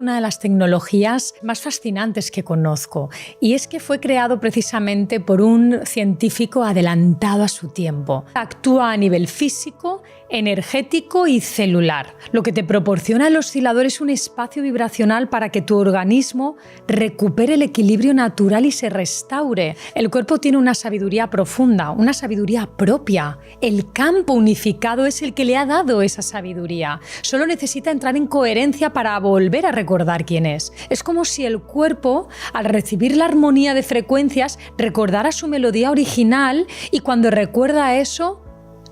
una de las tecnologías más fascinantes que conozco, y es que fue creado precisamente por un científico adelantado a su tiempo. Actúa a nivel físico, energético y celular. Lo que te proporciona el oscilador es un espacio vibracional para que tu organismo recupere el equilibrio natural y se restaure. El cuerpo tiene una sabiduría profunda, una sabiduría propia. El campo unificado es el que le ha dado esa sabiduría. Solo necesita entrar en coherencia para volver a recordar quién es. Es como si el cuerpo, al recibir la armonía de frecuencias, recordara su melodía original y cuando recuerda eso,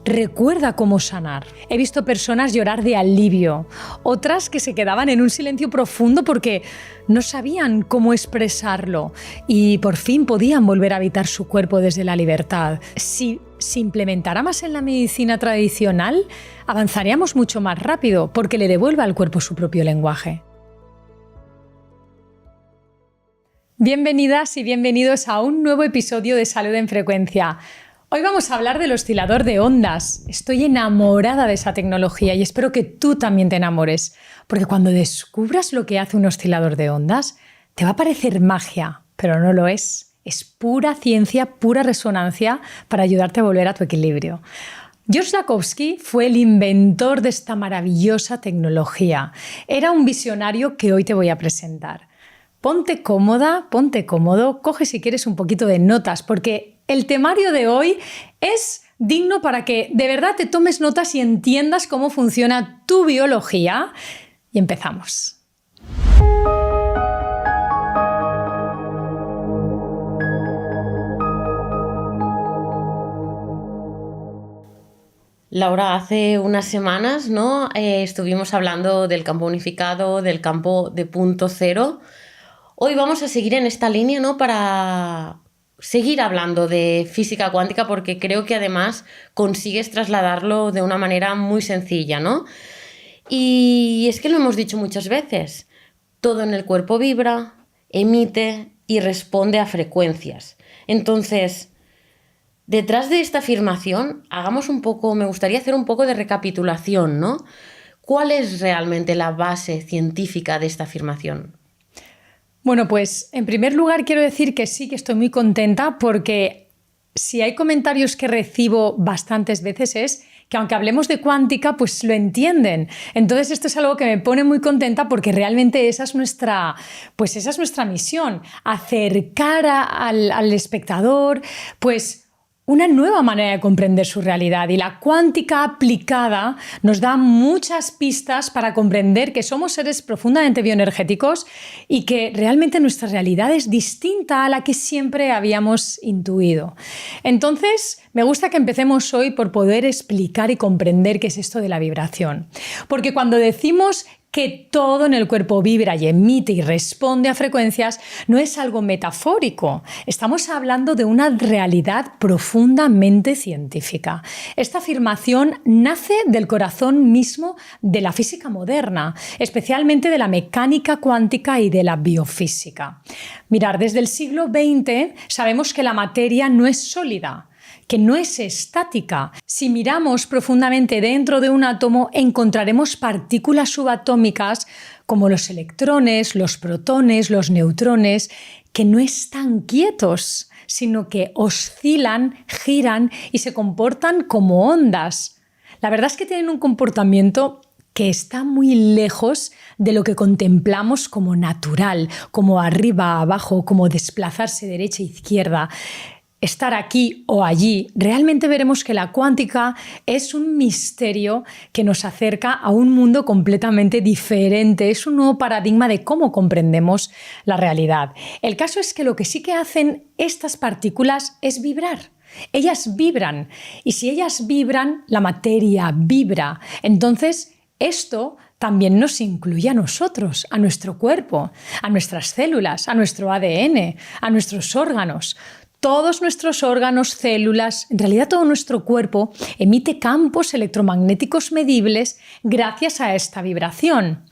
recuerda cómo sanar. He visto personas llorar de alivio, otras que se quedaban en un silencio profundo porque no sabían cómo expresarlo y por fin podían volver a habitar su cuerpo desde la libertad. Si se implementara más en la medicina tradicional, avanzaríamos mucho más rápido porque le devuelve al cuerpo su propio lenguaje. Bienvenidas y bienvenidos a un nuevo episodio de Salud en Frecuencia. Hoy vamos a hablar del oscilador de ondas. Estoy enamorada de esa tecnología y espero que tú también te enamores, porque cuando descubras lo que hace un oscilador de ondas, te va a parecer magia, pero no lo es. Es pura ciencia, pura resonancia para ayudarte a volver a tu equilibrio. George Lakhovsky fue el inventor de esta maravillosa tecnología. Era un visionario que hoy te voy a presentar. Ponte cómoda, ponte cómodo, coge si quieres un poquito de notas, porque el temario de hoy es digno para que de verdad te tomes notas y entiendas cómo funciona tu biología. Y empezamos. Laura, hace unas semanas, ¿no? Estuvimos hablando del campo unificado, del campo de punto cero. Hoy vamos a seguir en esta línea, ¿no? Para seguir hablando de física cuántica porque creo que además consigues trasladarlo de una manera muy sencilla, ¿no? Y es que lo hemos dicho muchas veces, todo en el cuerpo vibra, emite y responde a frecuencias. Entonces, detrás de esta afirmación, me gustaría hacer un poco de recapitulación, ¿no? ¿Cuál es realmente la base científica de esta afirmación? Bueno, pues en primer lugar quiero decir que sí, que estoy muy contenta porque si hay comentarios que recibo bastantes veces es que aunque hablemos de cuántica, pues lo entienden. Entonces esto es algo que me pone muy contenta porque realmente esa es nuestra misión, acercar al espectador, pues una nueva manera de comprender su realidad, y la cuántica aplicada nos da muchas pistas para comprender que somos seres profundamente bioenergéticos y que realmente nuestra realidad es distinta a la que siempre habíamos intuido. Entonces, me gusta que empecemos hoy por poder explicar y comprender qué es esto de la vibración. Porque cuando decimos que todo en el cuerpo vibra y emite y responde a frecuencias, no es algo metafórico. Estamos hablando de una realidad profundamente científica. Esta afirmación nace del corazón mismo de la física moderna, especialmente de la mecánica cuántica y de la biofísica. Mirad, desde el siglo XX sabemos que la materia no es sólida, que no es estática. Si miramos profundamente dentro de un átomo, encontraremos partículas subatómicas como los electrones, los protones, los neutrones, que no están quietos, sino que oscilan, giran y se comportan como ondas. La verdad es que tienen un comportamiento que está muy lejos de lo que contemplamos como natural, como arriba, abajo, como desplazarse derecha e izquierda. Estar aquí o allí, realmente veremos que la cuántica es un misterio que nos acerca a un mundo completamente diferente. Es un nuevo paradigma de cómo comprendemos la realidad. El caso es que lo que sí que hacen estas partículas es vibrar. Ellas vibran, y si ellas vibran, la materia vibra. Entonces, esto también nos incluye a nosotros, a nuestro cuerpo, a nuestras células, a nuestro ADN, a nuestros órganos. Todos nuestros órganos, células, en realidad todo nuestro cuerpo emite campos electromagnéticos medibles gracias a esta vibración.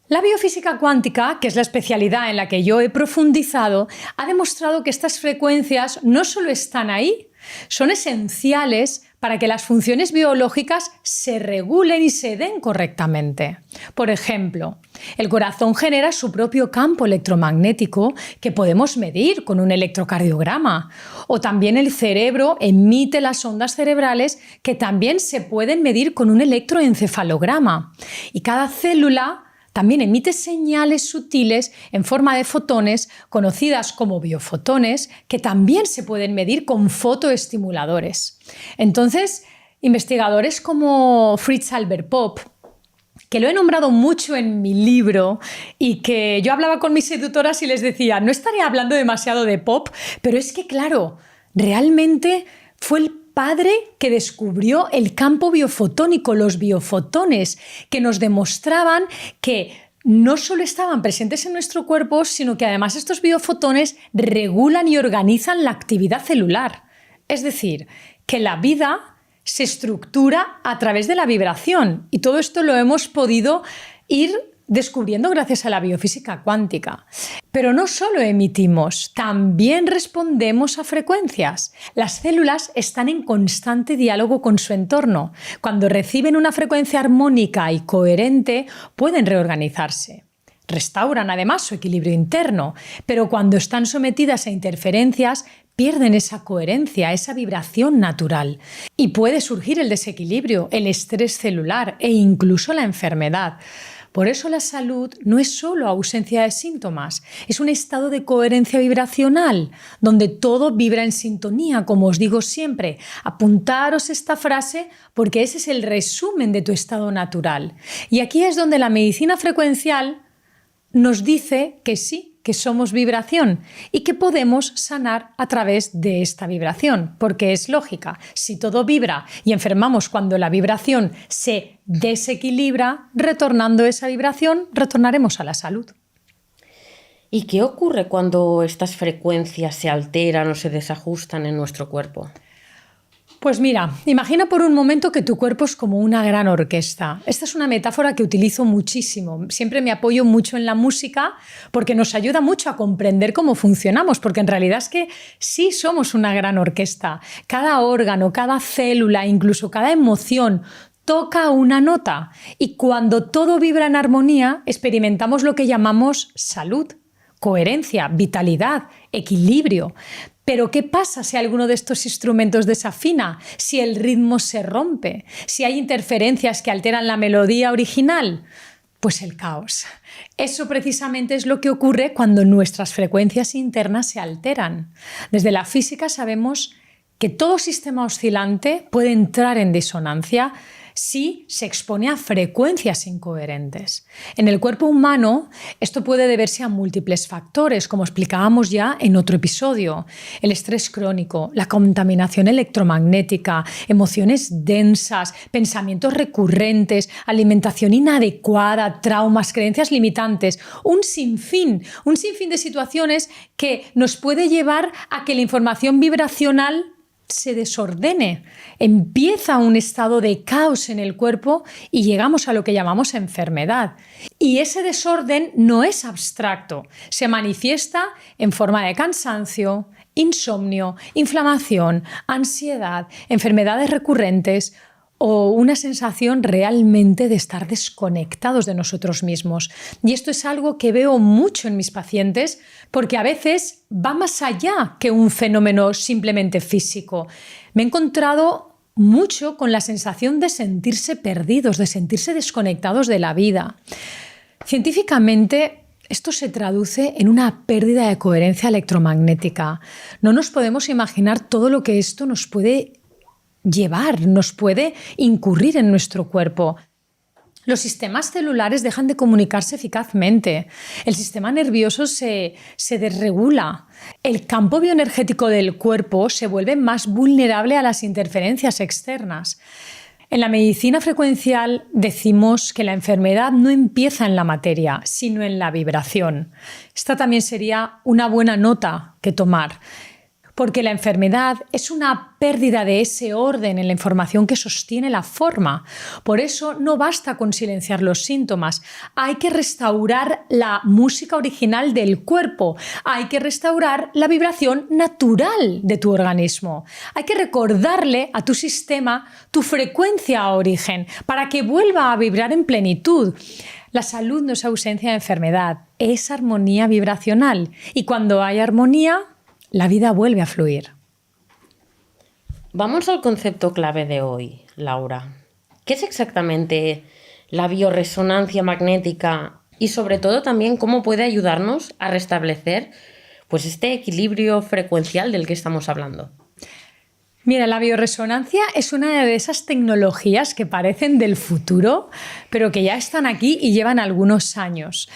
La biofísica cuántica, que es la especialidad en la que yo he profundizado, ha demostrado que estas frecuencias no solo están ahí, son esenciales para que las funciones biológicas se regulen y se den correctamente. Por ejemplo, el corazón genera su propio campo electromagnético que podemos medir con un electrocardiograma. O también el cerebro emite las ondas cerebrales que también se pueden medir con un electroencefalograma. Y cada célula también emite señales sutiles en forma de fotones, conocidas como biofotones, que también se pueden medir con fotoestimuladores. Entonces, investigadores como Fritz Albert Popp, que lo he nombrado mucho en mi libro y que yo hablaba con mis seductoras y les decía, no estaría hablando demasiado de Popp, pero es que, claro, realmente fue el padre que descubrió el campo biofotónico, los biofotones, que nos demostraban que no solo estaban presentes en nuestro cuerpo, sino que además estos biofotones regulan y organizan la actividad celular. Es decir, que la vida se estructura a través de la vibración y todo esto lo hemos podido ir descubriendo gracias a la biofísica cuántica. Pero no solo emitimos, también respondemos a frecuencias. Las células están en constante diálogo con su entorno. Cuando reciben una frecuencia armónica y coherente, pueden reorganizarse. Restauran además su equilibrio interno, pero cuando están sometidas a interferencias, pierden esa coherencia, esa vibración natural. Y puede surgir el desequilibrio, el estrés celular e incluso la enfermedad. Por eso la salud no es solo ausencia de síntomas, es un estado de coherencia vibracional, donde todo vibra en sintonía, como os digo siempre. Apuntaros esta frase porque ese es el resumen de tu estado natural. Y aquí es donde la medicina frecuencial nos dice que sí, que somos vibración y que podemos sanar a través de esta vibración, porque es lógica. Si todo vibra y enfermamos cuando la vibración se desequilibra, retornando esa vibración, retornaremos a la salud. ¿Y qué ocurre cuando estas frecuencias se alteran o se desajustan en nuestro cuerpo? Pues mira, imagina por un momento que tu cuerpo es como una gran orquesta. Esta es una metáfora que utilizo muchísimo. Siempre me apoyo mucho en la música porque nos ayuda mucho a comprender cómo funcionamos, porque en realidad es que sí somos una gran orquesta. Cada órgano, cada célula, incluso cada emoción toca una nota y cuando todo vibra en armonía experimentamos lo que llamamos salud, coherencia, vitalidad, equilibrio. Pero ¿qué pasa si alguno de estos instrumentos desafina? Si el ritmo se rompe, si hay interferencias que alteran la melodía original, pues el caos. Eso precisamente es lo que ocurre cuando nuestras frecuencias internas se alteran. Desde la física sabemos que todo sistema oscilante puede entrar en disonancia si se expone a frecuencias incoherentes. En el cuerpo humano esto puede deberse a múltiples factores, como explicábamos ya en otro episodio. El estrés crónico, la contaminación electromagnética, emociones densas, pensamientos recurrentes, alimentación inadecuada, traumas, creencias limitantes, un sinfín de situaciones que nos puede llevar a que la información vibracional se desordene, empieza un estado de caos en el cuerpo y llegamos a lo que llamamos enfermedad. Y ese desorden no es abstracto, se manifiesta en forma de cansancio, insomnio, inflamación, ansiedad, enfermedades recurrentes o una sensación realmente de estar desconectados de nosotros mismos. Y esto es algo que veo mucho en mis pacientes porque a veces va más allá que un fenómeno simplemente físico. Me he encontrado mucho con la sensación de sentirse perdidos, de sentirse desconectados de la vida. Científicamente, esto se traduce en una pérdida de coherencia electromagnética. No nos podemos imaginar todo lo que esto nos puede llevar, nos puede incurrir en nuestro cuerpo. Los sistemas celulares dejan de comunicarse eficazmente, el sistema nervioso se desregula, el campo bioenergético del cuerpo se vuelve más vulnerable a las interferencias externas. En la medicina frecuencial decimos que la enfermedad no empieza en la materia, sino en la vibración. Esta también sería una buena nota que tomar. porque la enfermedad es una pérdida de ese orden en la información que sostiene la forma. Por eso no basta con silenciar los síntomas, hay que restaurar la música original del cuerpo, hay que restaurar la vibración natural de tu organismo, hay que recordarle a tu sistema tu frecuencia a origen para que vuelva a vibrar en plenitud. La salud no es ausencia de enfermedad, es armonía vibracional. Y cuando hay armonía, la vida vuelve a fluir. Vamos al concepto clave de hoy, Laura. ¿Qué es exactamente la bioresonancia magnética y sobre todo también cómo puede ayudarnos a restablecer pues, este equilibrio frecuencial del que estamos hablando? Mira, la bioresonancia es una de esas tecnologías que parecen del futuro, pero que ya están aquí y llevan algunos años.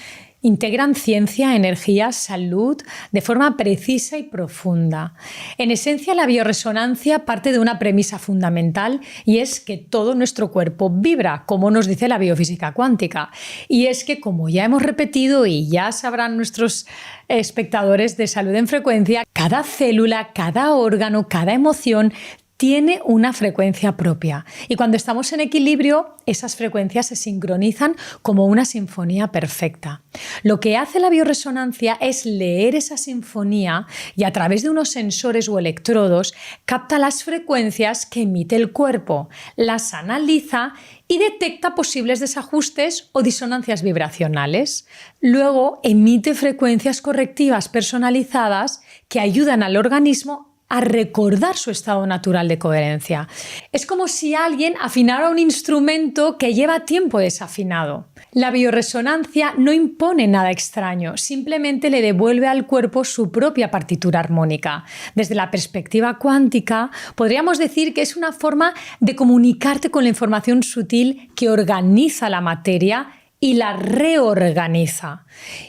Integran ciencia, energía, salud de forma precisa y profunda. En esencia, la bioresonancia parte de una premisa fundamental y es que todo nuestro cuerpo vibra, como nos dice la biofísica cuántica. Y es que, como ya hemos repetido y ya sabrán nuestros espectadores de Salud en Frecuencia, cada célula, cada órgano, cada emoción tiene una frecuencia propia y cuando estamos en equilibrio, esas frecuencias se sincronizan como una sinfonía perfecta. Lo que hace la bioresonancia es leer esa sinfonía y a través de unos sensores o electrodos capta las frecuencias que emite el cuerpo, las analiza y detecta posibles desajustes o disonancias vibracionales. Luego emite frecuencias correctivas personalizadas que ayudan al organismo a recordar su estado natural de coherencia. Es como si alguien afinara un instrumento que lleva tiempo desafinado. La bioresonancia no impone nada extraño, simplemente le devuelve al cuerpo su propia partitura armónica. Desde la perspectiva cuántica, podríamos decir que es una forma de comunicarte con la información sutil que organiza la materia y la reorganiza.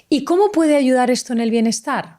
¿Y cómo puede ayudar esto en el bienestar?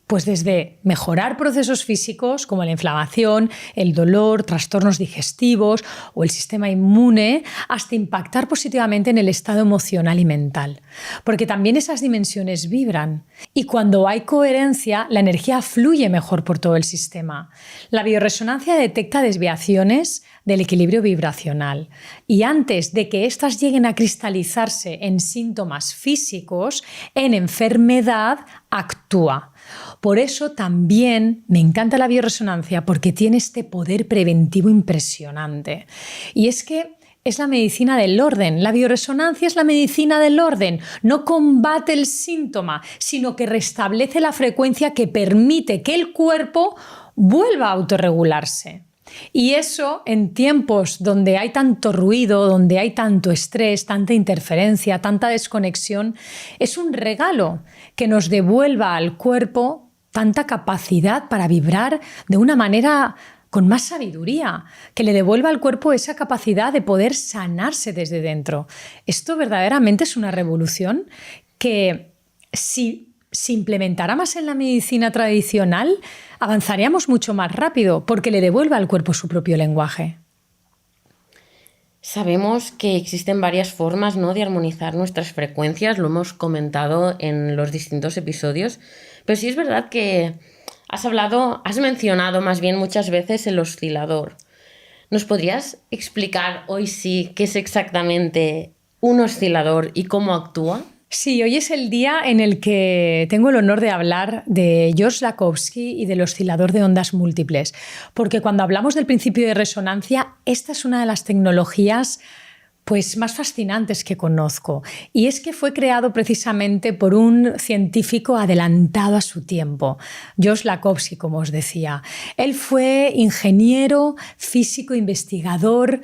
Pues desde mejorar procesos físicos como la inflamación, el dolor, trastornos digestivos o el sistema inmune, hasta impactar positivamente en el estado emocional y mental. Porque también esas dimensiones vibran. Y cuando hay coherencia, la energía fluye mejor por todo el sistema. La bioresonancia detecta desviaciones del equilibrio vibracional. Y antes de que éstas lleguen a cristalizarse en síntomas físicos, en enfermedad, actúa. Por eso también me encanta la bioresonancia porque tiene este poder preventivo impresionante. Y es que es la medicina del orden. La bioresonancia es la medicina del orden. No combate el síntoma, sino que restablece la frecuencia que permite que el cuerpo vuelva a autorregularse. Y eso en tiempos donde hay tanto ruido, donde hay tanto estrés, tanta interferencia, tanta desconexión, es un regalo que nos devuelva al cuerpo tanta capacidad para vibrar de una manera con más sabiduría, que le devuelva al cuerpo esa capacidad de poder sanarse desde dentro. Esto verdaderamente es una revolución que si implementara más en la medicina tradicional, avanzaríamos mucho más rápido porque le devuelve al cuerpo su propio lenguaje. Sabemos que existen varias formas, ¿no?, de armonizar nuestras frecuencias, lo hemos comentado en los distintos episodios, pero sí es verdad que has mencionado más bien muchas veces el oscilador. ¿Nos podrías explicar hoy sí qué es exactamente un oscilador y cómo actúa? Sí, hoy es el día en el que tengo el honor de hablar de George Lakhovsky y del oscilador de ondas múltiples, porque cuando hablamos del principio de resonancia, esta es una de las tecnologías más fascinantes que conozco. Y es que fue creado precisamente por un científico adelantado a su tiempo, George Lakhovsky, como os decía. Él fue ingeniero, físico, investigador.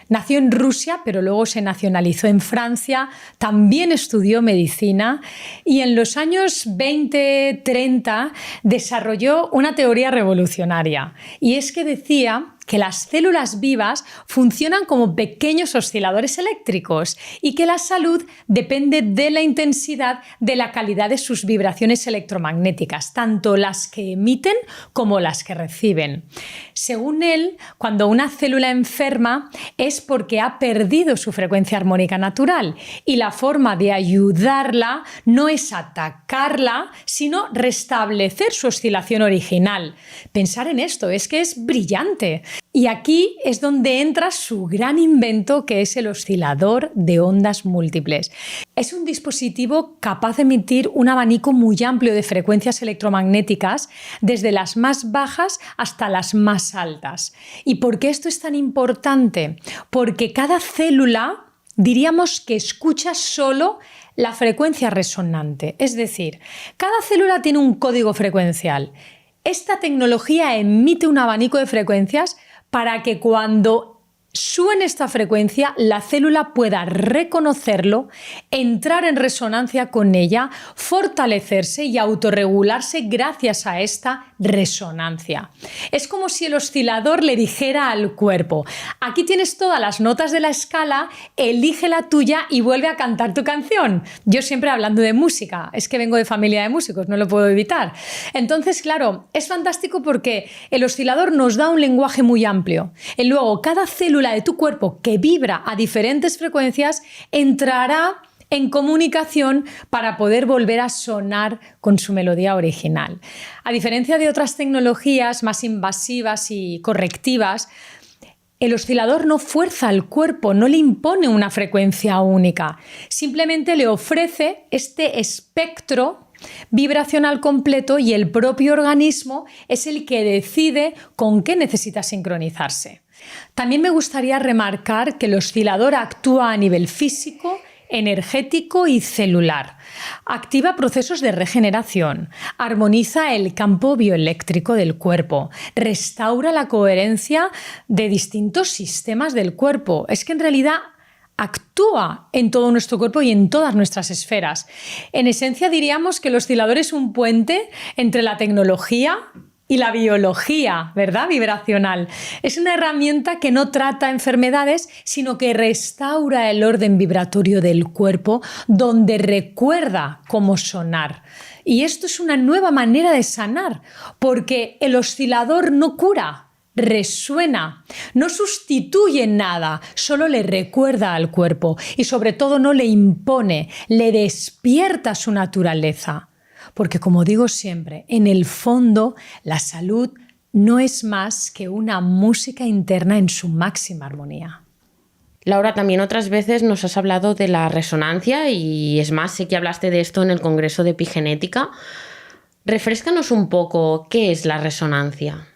Nació en Rusia, pero luego se nacionalizó en Francia, también estudió medicina y en los años 20-30 desarrolló una teoría revolucionaria. Y es que decía que las células vivas funcionan como pequeños osciladores eléctricos y que la salud depende de la intensidad de la calidad de sus vibraciones electromagnéticas, tanto las que emiten como las que reciben. Según él, cuando una célula enferma es porque ha perdido su frecuencia armónica natural y la forma de ayudarla no es atacarla, sino restablecer su oscilación original. Pensar en esto es que es brillante. Y aquí es donde entra su gran invento, que es el oscilador de ondas múltiples. Es un dispositivo capaz de emitir un abanico muy amplio de frecuencias electromagnéticas, desde las más bajas hasta las más altas. ¿Y por qué esto es tan importante? Porque cada célula, diríamos que escucha solo la frecuencia resonante. Es decir, cada célula tiene un código frecuencial. Esta tecnología emite un abanico de frecuencias para que cuando suene esta frecuencia, la célula pueda reconocerlo, entrar en resonancia con ella, fortalecerse y autorregularse gracias a esta resonancia. Es como si el oscilador le dijera al cuerpo: aquí tienes todas las notas de la escala, elige la tuya y vuelve a cantar tu canción. Yo siempre hablando de música, es que vengo de familia de músicos, no lo puedo evitar. Entonces, claro, es fantástico porque el oscilador nos da un lenguaje muy amplio. Y luego, cada célula de tu cuerpo que vibra a diferentes frecuencias entrará en comunicación para poder volver a sonar con su melodía original. A diferencia de otras tecnologías más invasivas y correctivas, el oscilador no fuerza al cuerpo, no le impone una frecuencia única, simplemente le ofrece este espectro vibracional completo y el propio organismo es el que decide con qué necesita sincronizarse. También me gustaría remarcar que el oscilador actúa a nivel físico, energético y celular. Activa procesos de regeneración, armoniza el campo bioeléctrico del cuerpo, restaura la coherencia de distintos sistemas del cuerpo. Es que en realidad actúa en todo nuestro cuerpo y en todas nuestras esferas. En esencia diríamos que el oscilador es un puente entre la tecnología y la biología, ¿verdad? Vibracional. Es una herramienta que no trata enfermedades, sino que restaura el orden vibratorio del cuerpo, donde recuerda cómo sonar. Y esto es una nueva manera de sanar, porque el oscilador no cura, resuena, no sustituye nada, solo le recuerda al cuerpo y sobre todo no le impone, le despierta su naturaleza. Porque, como digo siempre, en el fondo la salud no es más que una música interna en su máxima armonía. Laura, también otras veces nos has hablado de la resonancia y es más, sé que hablaste de esto en el Congreso de Epigenética. Refréscanos un poco, ¿qué es la resonancia?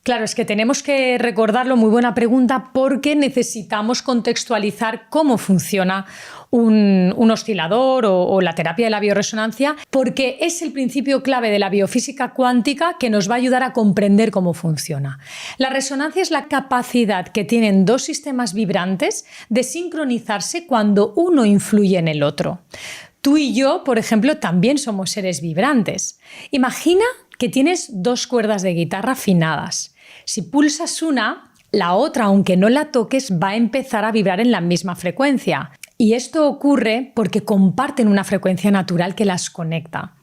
Claro, es que tenemos que recordarlo, muy buena pregunta, porque necesitamos contextualizar cómo funciona un oscilador o la terapia de la bioresonancia, porque es el principio clave de la biofísica cuántica que nos va a ayudar a comprender cómo funciona. La resonancia es la capacidad que tienen dos sistemas vibrantes de sincronizarse cuando uno influye en el otro. Tú y yo, por ejemplo, también somos seres vibrantes. Imagina que tienes dos cuerdas de guitarra afinadas. Si pulsas una, la otra, aunque no la toques, va a empezar a vibrar en la misma frecuencia. Y esto ocurre porque comparten una frecuencia natural que las conecta.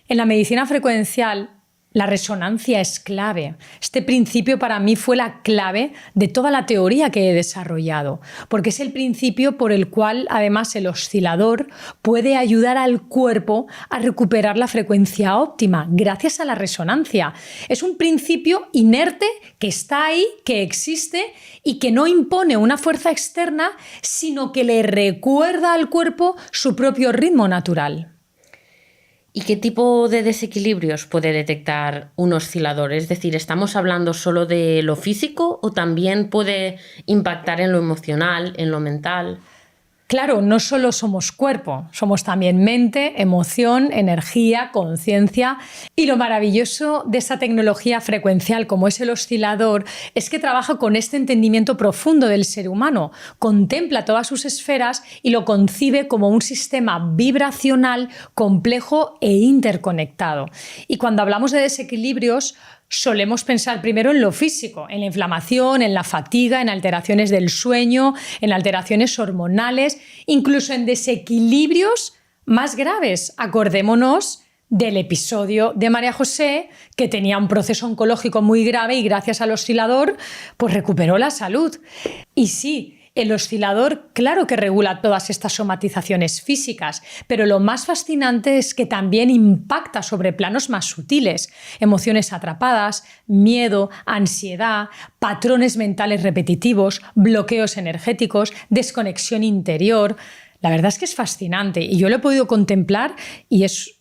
En la medicina frecuencial, la resonancia es clave. Este principio para mí fue la clave de toda la teoría que he desarrollado, porque es el principio por el cual además el oscilador puede ayudar al cuerpo a recuperar la frecuencia óptima gracias a la resonancia. Es un principio inerte que está ahí, que existe y que no impone una fuerza externa, sino que le recuerda al cuerpo su propio ritmo natural. ¿Y qué tipo de desequilibrios puede detectar un oscilador? Es decir, ¿estamos hablando solo de lo físico o también puede impactar en lo emocional, en lo mental? Claro, no solo somos cuerpo, somos también mente, emoción, energía, conciencia. Y lo maravilloso de esta tecnología frecuencial como es el oscilador es que trabaja con este entendimiento profundo del ser humano, contempla todas sus esferas y lo concibe como un sistema vibracional complejo e interconectado. Y cuando hablamos de desequilibrios, solemos pensar primero en lo físico, en la inflamación, en la fatiga, en alteraciones del sueño, en alteraciones hormonales, incluso en desequilibrios más graves. Acordémonos del episodio de María José, que tenía un proceso oncológico muy grave y gracias al oscilador, pues recuperó la salud. Y sí, el oscilador, claro que regula todas estas somatizaciones físicas, pero lo más fascinante es que también impacta sobre planos más sutiles, emociones atrapadas, miedo, ansiedad, patrones mentales repetitivos, bloqueos energéticos, desconexión interior. La verdad es que es fascinante y yo lo he podido contemplar y es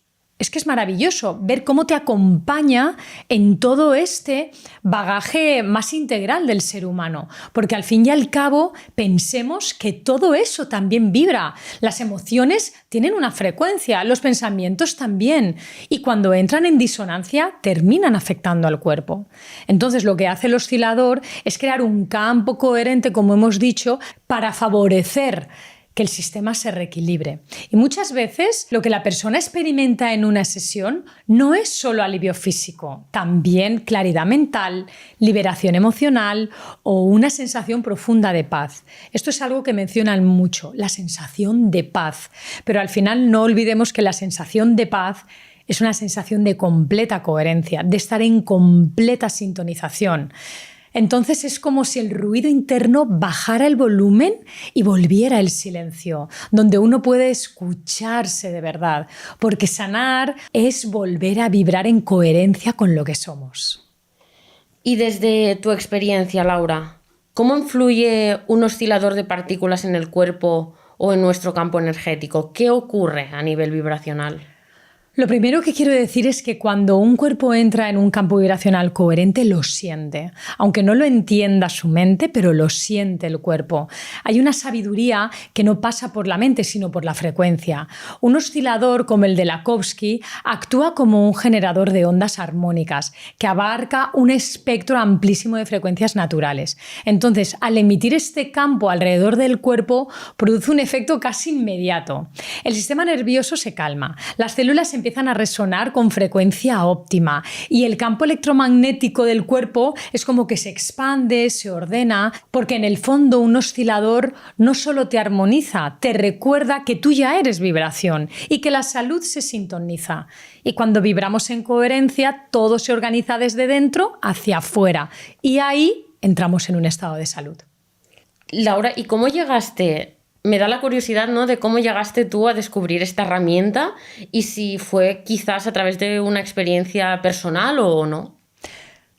que es maravilloso ver cómo te acompaña en todo este bagaje más integral del ser humano, porque al fin y al cabo pensemos que todo eso también vibra. Las emociones tienen una frecuencia, los pensamientos también, y cuando entran en disonancia terminan afectando al cuerpo. Entonces lo que hace el oscilador es crear un campo coherente, como hemos dicho, para favorecer que el sistema se reequilibre. Y muchas veces lo que la persona experimenta en una sesión no es solo alivio físico, también claridad mental, liberación emocional o una sensación profunda de paz. Esto es algo que mencionan mucho, la sensación de paz. Pero al final no olvidemos que la sensación de paz es una sensación de completa coherencia, de estar en completa sintonización. Entonces es como si el ruido interno bajara el volumen y volviera el silencio, donde uno puede escucharse de verdad, porque sanar es volver a vibrar en coherencia con lo que somos. Y desde tu experiencia, Laura, ¿cómo influye un oscilador de partículas en el cuerpo o en nuestro campo energético? ¿Qué ocurre a nivel vibracional? Lo primero que quiero decir es que cuando un cuerpo entra en un campo vibracional coherente, lo siente. Aunque no lo entienda su mente, pero lo siente el cuerpo. Hay una sabiduría que no pasa por la mente, sino por la frecuencia. Un oscilador como el de Lakhovsky actúa como un generador de ondas armónicas que abarca un espectro amplísimo de frecuencias naturales. Entonces, al emitir este campo alrededor del cuerpo, produce un efecto casi inmediato. El sistema nervioso se calma, las células empiezan a resonar con frecuencia óptima y el campo electromagnético del cuerpo es como que se expande, se ordena, porque en el fondo un oscilador no solo te armoniza, te recuerda que tú ya eres vibración y que la salud se sintoniza. Y cuando vibramos en coherencia, todo se organiza desde dentro hacia afuera y ahí entramos en un estado de salud. Laura, ¿y cómo llegaste? Me da la curiosidad, ¿no?, de cómo llegaste tú a descubrir esta herramienta y si fue quizás a través de una experiencia personal o no.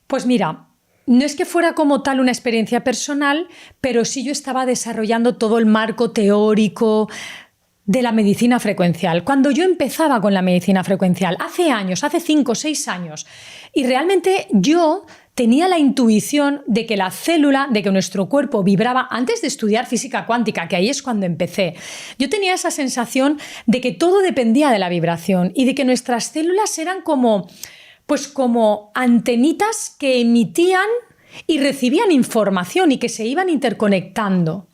Pues mira, no es que fuera como tal una experiencia personal, pero sí yo estaba desarrollando todo el marco teórico de la medicina frecuencial. Cuando yo empezaba con la medicina frecuencial, hace años, hace 5 o 6 años, y realmente yo tenía la intuición de que la célula, de que nuestro cuerpo vibraba antes de estudiar física cuántica, que ahí es cuando empecé. Yo tenía esa sensación de que todo dependía de la vibración y de que nuestras células eran como antenitas que emitían y recibían información y que se iban interconectando.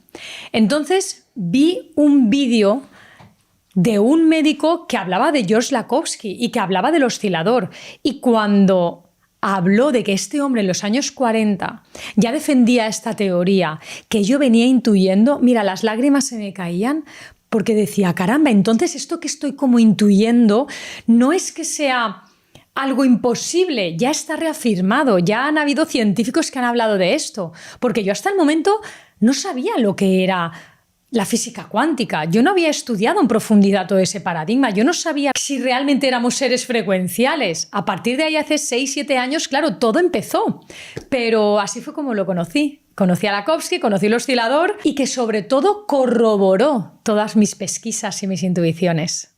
Entonces vi un vídeo de un médico que hablaba de George Lakhovsky y que hablaba del oscilador. Y cuando habló de que este hombre en los años 40 ya defendía esta teoría que yo venía intuyendo, mira, las lágrimas se me caían porque decía, caramba, entonces esto que estoy como intuyendo no es que sea algo imposible, ya está reafirmado, ya han habido científicos que han hablado de esto, porque yo hasta el momento no sabía lo que era la física cuántica. Yo no había estudiado en profundidad todo ese paradigma. Yo no sabía si realmente éramos seres frecuenciales. A partir de ahí, hace 6-7 años, claro, todo empezó. Pero así fue como lo conocí. Conocí a Lakhovsky, conocí el oscilador y que sobre todo corroboró todas mis pesquisas y mis intuiciones.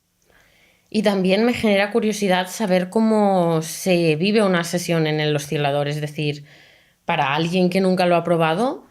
Y también me genera curiosidad saber cómo se vive una sesión en el oscilador. Es decir, para alguien que nunca lo ha probado,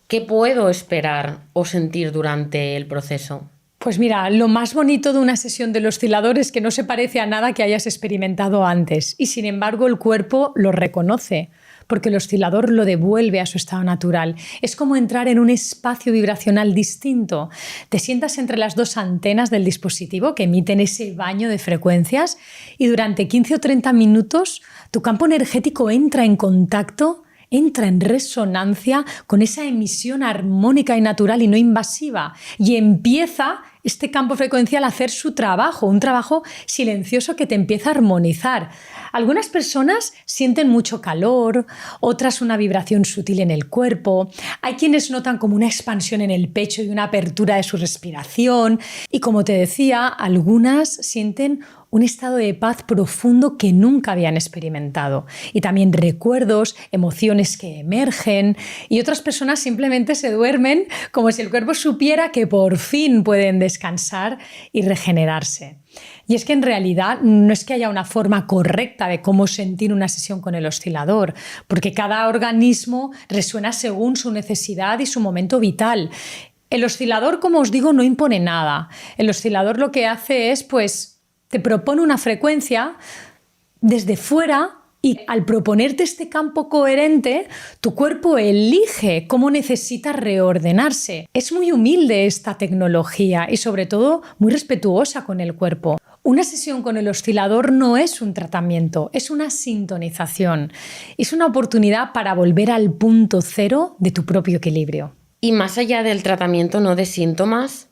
¿Qué puedo esperar o sentir durante el proceso? Pues mira, lo más bonito de una sesión del oscilador es que no se parece a nada que hayas experimentado antes y sin embargo el cuerpo lo reconoce porque el oscilador lo devuelve a su estado natural. Es como entrar en un espacio vibracional distinto. Te sientas entre las dos antenas del dispositivo que emiten ese baño de frecuencias y durante 15 o 30 minutos tu campo energético entra en contacto, entra en resonancia con esa emisión armónica y natural y no invasiva y empieza este campo frecuencial a hacer su trabajo, un trabajo silencioso que te empieza a armonizar. Algunas personas sienten mucho calor, otras una vibración sutil en el cuerpo, hay quienes notan como una expansión en el pecho y una apertura de su respiración y como te decía, algunas sienten un estado de paz profundo que nunca habían experimentado y también recuerdos, emociones que emergen y otras personas simplemente se duermen como si el cuerpo supiera que por fin pueden descansar y regenerarse. Y es que en realidad no es que haya una forma correcta de cómo sentir una sesión con el oscilador, porque cada organismo resuena según su necesidad y su momento vital. El oscilador, como os digo, no impone nada. El oscilador lo que hace es, te propone una frecuencia desde fuera y al proponerte este campo coherente, tu cuerpo elige cómo necesita reordenarse. Es muy humilde esta tecnología y sobre todo muy respetuosa con el cuerpo. Una sesión con el oscilador no es un tratamiento, es una sintonización. Es una oportunidad para volver al punto cero de tu propio equilibrio. Y más allá del tratamiento no de síntomas,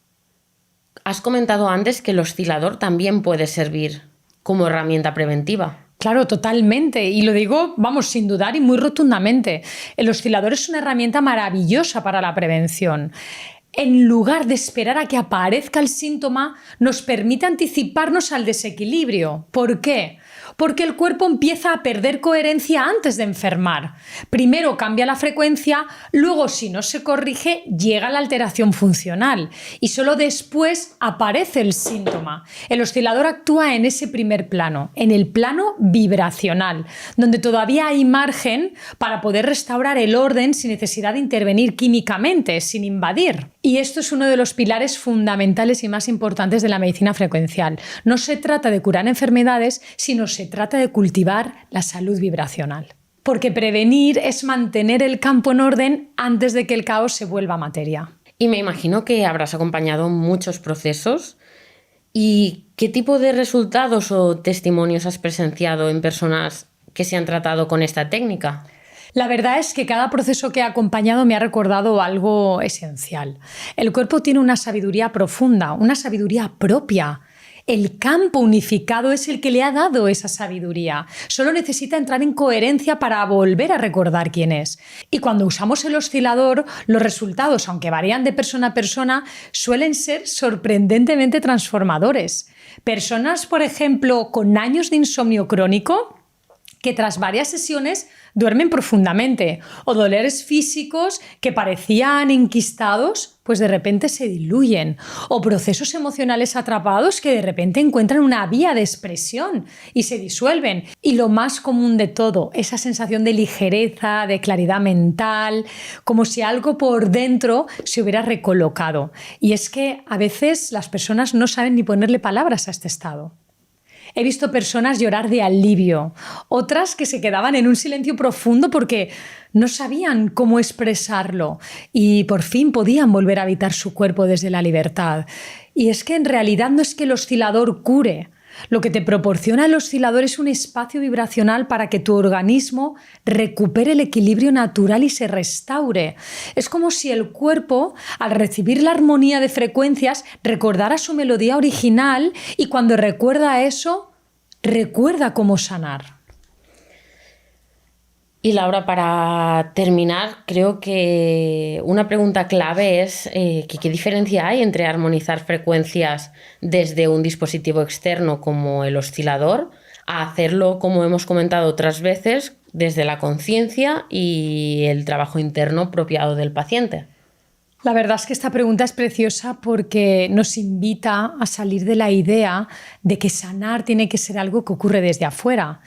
has comentado antes que el oscilador también puede servir como herramienta preventiva. Claro, totalmente. Y lo digo, sin dudar y muy rotundamente. El oscilador es una herramienta maravillosa para la prevención. En lugar de esperar a que aparezca el síntoma, nos permite anticiparnos al desequilibrio. ¿Por qué? Porque el cuerpo empieza a perder coherencia antes de enfermar. Primero cambia la frecuencia, luego si no se corrige llega la alteración funcional y solo después aparece el síntoma. El oscilador actúa en ese primer plano, en el plano vibracional, donde todavía hay margen para poder restaurar el orden sin necesidad de intervenir químicamente, sin invadir. Y esto es uno de los pilares fundamentales y más importantes de la medicina frecuencial. No se trata de curar enfermedades, sino se trata de cultivar la salud vibracional. Porque prevenir es mantener el campo en orden antes de que el caos se vuelva materia. Y me imagino que habrás acompañado muchos procesos. ¿Y qué tipo de resultados o testimonios has presenciado en personas que se han tratado con esta técnica? La verdad es que cada proceso que he acompañado me ha recordado algo esencial. El cuerpo tiene una sabiduría profunda, una sabiduría propia. El campo unificado es el que le ha dado esa sabiduría. Solo necesita entrar en coherencia para volver a recordar quién es. Y cuando usamos el oscilador, los resultados, aunque varían de persona a persona, suelen ser sorprendentemente transformadores. Personas, por ejemplo, con años de insomnio crónico, que tras varias sesiones duermen profundamente, o dolores físicos que parecían enquistados, pues de repente se diluyen, o procesos emocionales atrapados que de repente encuentran una vía de expresión y se disuelven. Y lo más común de todo, esa sensación de ligereza, de claridad mental, como si algo por dentro se hubiera recolocado. Y es que a veces las personas no saben ni ponerle palabras a este estado. He visto personas llorar de alivio, otras que se quedaban en un silencio profundo porque no sabían cómo expresarlo y por fin podían volver a habitar su cuerpo desde la libertad. Y es que en realidad no es que el oscilador cure. Lo que te proporciona el oscilador es un espacio vibracional para que tu organismo recupere el equilibrio natural y se restaure. Es como si el cuerpo, al recibir la armonía de frecuencias, recordara su melodía original y cuando recuerda eso, recuerda cómo sanar. Y Laura, para terminar, creo que una pregunta clave es ¿qué diferencia hay entre armonizar frecuencias desde un dispositivo externo como el oscilador a hacerlo, como hemos comentado otras veces, desde la conciencia y el trabajo interno apropiado del paciente? La verdad es que esta pregunta es preciosa porque nos invita a salir de la idea de que sanar tiene que ser algo que ocurre desde afuera.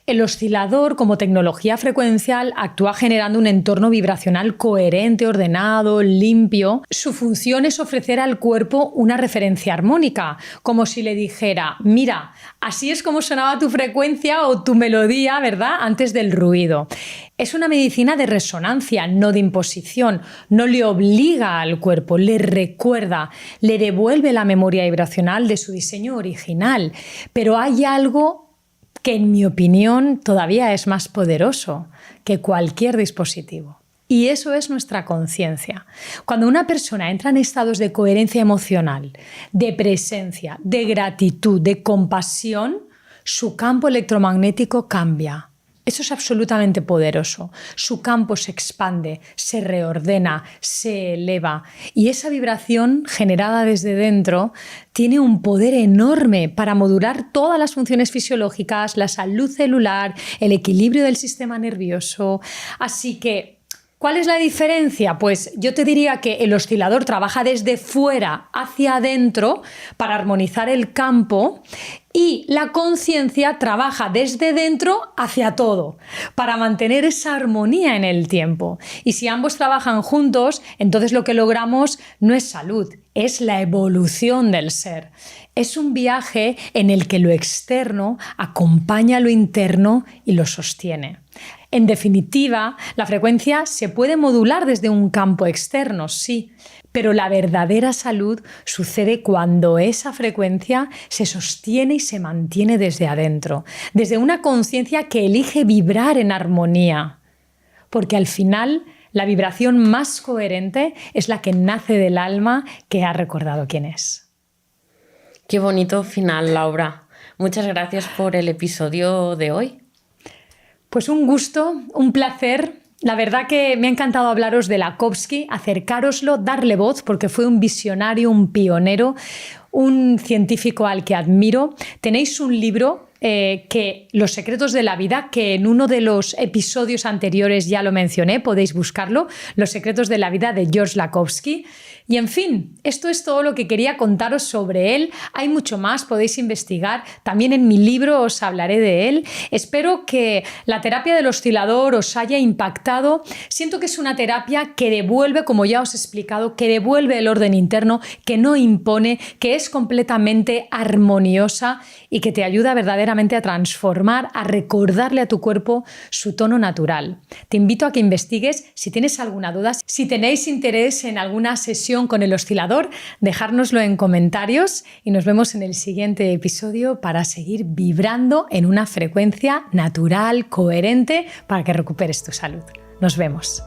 El oscilador, como tecnología frecuencial, actúa generando un entorno vibracional coherente, ordenado, limpio. Su función es ofrecer al cuerpo una referencia armónica, como si le dijera, mira, así es como sonaba tu frecuencia o tu melodía, ¿verdad?, antes del ruido. Es una medicina de resonancia, no de imposición. No le obliga al cuerpo, le recuerda, le devuelve la memoria vibracional de su diseño original. Pero hay algo que, en mi opinión, todavía es más poderoso que cualquier dispositivo. Y eso es nuestra conciencia. Cuando una persona entra en estados de coherencia emocional, de presencia, de gratitud, de compasión, su campo electromagnético cambia. Eso es absolutamente poderoso. Su campo se expande, se reordena, se eleva. Y esa vibración generada desde dentro tiene un poder enorme para modular todas las funciones fisiológicas, la salud celular, el equilibrio del sistema nervioso. Así que, ¿cuál es la diferencia? Pues yo te diría que el oscilador trabaja desde fuera hacia adentro para armonizar el campo y la conciencia trabaja desde dentro hacia todo para mantener esa armonía en el tiempo. Y si ambos trabajan juntos, entonces lo que logramos no es salud, es la evolución del ser. Es un viaje en el que lo externo acompaña lo interno y lo sostiene. En definitiva, la frecuencia se puede modular desde un campo externo, sí, pero la verdadera salud sucede cuando esa frecuencia se sostiene y se mantiene desde adentro, desde una conciencia que elige vibrar en armonía, porque al final la vibración más coherente es la que nace del alma que ha recordado quién es. Qué bonito final, Laura. Muchas gracias por el episodio de hoy. Pues un gusto, un placer. La verdad que me ha encantado hablaros de Lakhovsky, acercároslo, darle voz, porque fue un visionario, un pionero, un científico al que admiro. Tenéis un libro que Los secretos de la vida, que en uno de los episodios anteriores ya lo mencioné, podéis buscarlo, Los secretos de la vida de George Lakhovsky. Y en fin, esto es todo lo que quería contaros sobre él. Hay mucho más, podéis investigar. También en mi libro os hablaré de él. Espero que la terapia del oscilador os haya impactado. Siento que es una terapia que devuelve, como ya os he explicado, que devuelve el orden interno, que no impone, que es completamente armoniosa y que te ayuda verdaderamente a transformar, a recordarle a tu cuerpo su tono natural. Te invito a que investigues. Si tienes alguna duda, si tenéis interés en alguna sesión con el oscilador, dejárnoslo en comentarios y nos vemos en el siguiente episodio para seguir vibrando en una frecuencia natural, coherente, para que recuperes tu salud. Nos vemos.